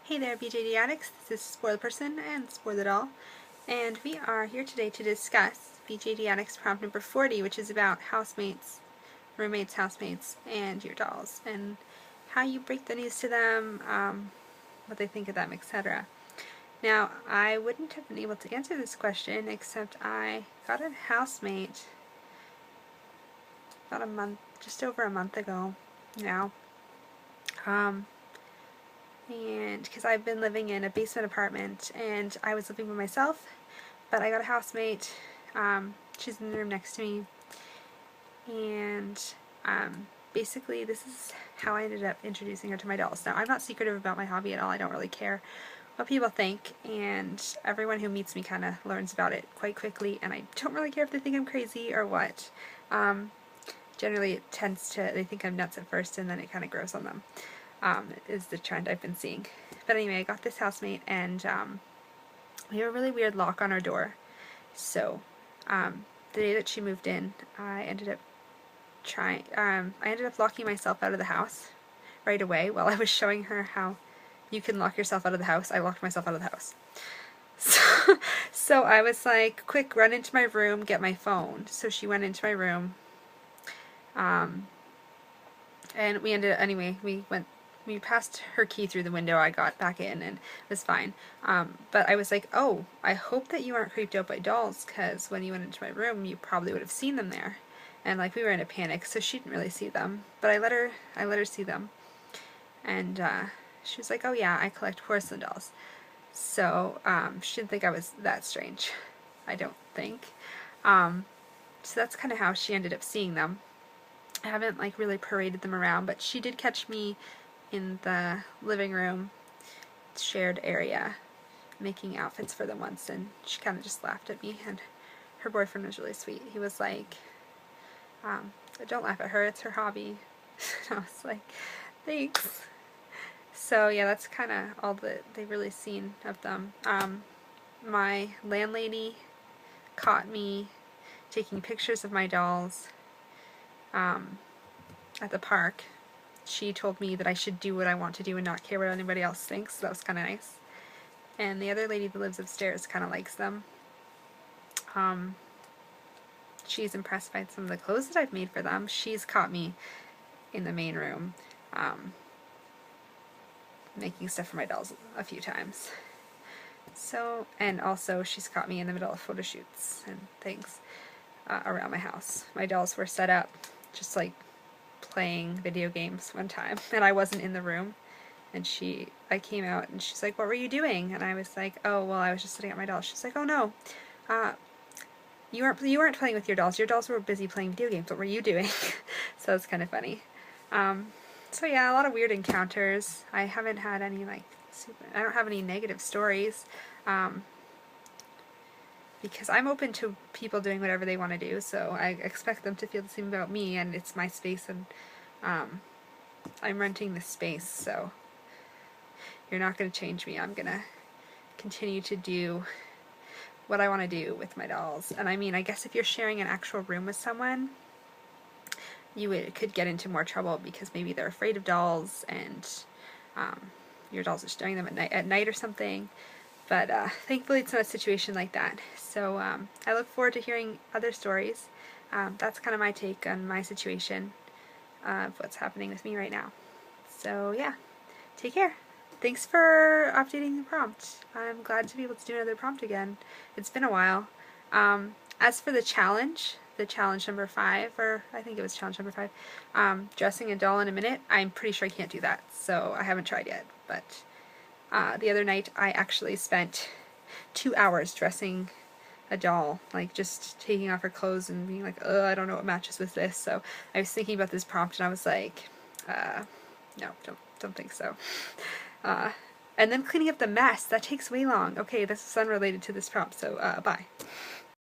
Hey there, BJD Addicts. This is Spoil the Person and Spoil the Doll, and we are here today to discuss BJD Addicts prompt number 40, which is about housemates, roommates, housemates, and your dolls, and how you break the news to them, what they think of them, etc. Now, I wouldn't have been able to answer this question except I got a housemate about a month, just over a month ago now. And because I've been living in a basement apartment and I was living by myself, but I got a housemate. She's in the room next to me, and basically this is how I ended up introducing her to my dolls. Now, I'm not secretive about my hobby at all. I don't really care what people think, and everyone who meets me kind of learns about it quite quickly, and I don't really care if they think I'm crazy or what. Generally it tends to, they think I'm nuts at first and then it kind of grows on them. Is the trend I've been seeing. But anyway, I got this housemate, and we have a really weird lock on our door. So the day that she moved in, I ended up locking myself out of the house right away. While I was showing her how you can lock yourself out of the house, I locked myself out of the house. So I was like, quick, run into my room, get my phone. So she went into my room, and we passed her key through the window. I got back in and it was fine. But I was like, oh, I hope that you aren't creeped out by dolls, because when you went into my room, you probably would have seen them there. And like, we were in a panic, so she didn't really see them. But I let her see them. And she was like, oh yeah, I collect porcelain dolls. So she didn't think I was that strange. I don't think. So that's kind of how she ended up seeing them. I haven't like really paraded them around, but she did catch me in the living room shared area making outfits for them once, and she kind of just laughed at me, and her boyfriend was really sweet. He was like, don't laugh at her, it's her hobby. And I was like, thanks. So yeah, that's kind of all that they've really seen of them. My landlady caught me taking pictures of my dolls at the park. She told me that I should do what I want to do and not care what anybody else thinks, so that was kind of nice. And the other lady that lives upstairs kind of likes them. She's impressed by some of the clothes that I've made for them. She's caught me in the main room making stuff for my dolls a few times. So, and also she's caught me in the middle of photo shoots and things around my house. My dolls were set up just like playing video games one time, and I wasn't in the room, and I came out and she's like, what were you doing? And I was like, oh well, I was just setting up my dolls. She's like, oh no, you weren't playing with your dolls were busy playing video games. What were you doing? So it's kind of funny. So yeah, a lot of weird encounters. I haven't had any I don't have any negative stories, because I'm open to people doing whatever they want to do, so I expect them to feel the same about me, and it's my space, and I'm renting this space, so you're not going to change me. I'm going to continue to do what I want to do with my dolls. And I mean, I guess if you're sharing an actual room with someone, you could get into more trouble because maybe they're afraid of dolls, and your dolls are staring them at night or something. But thankfully it's not a situation like that. So I look forward to hearing other stories. That's kind of my take on my situation of what's happening with me right now. So yeah, take care. Thanks for updating the prompt. I'm glad to be able to do another prompt again. It's been a while. As for the challenge number 5, or I think it was challenge number 5, dressing a doll in a minute, I'm pretty sure I can't do that, so I haven't tried yet. But the other night I actually spent 2 hours dressing a doll, like just taking off her clothes and being like, oh, I don't know what matches with this. So I was thinking about this prompt and I was like, no, don't think so. And then cleaning up the mess, that takes way long. Okay, this is unrelated to this prompt, so bye.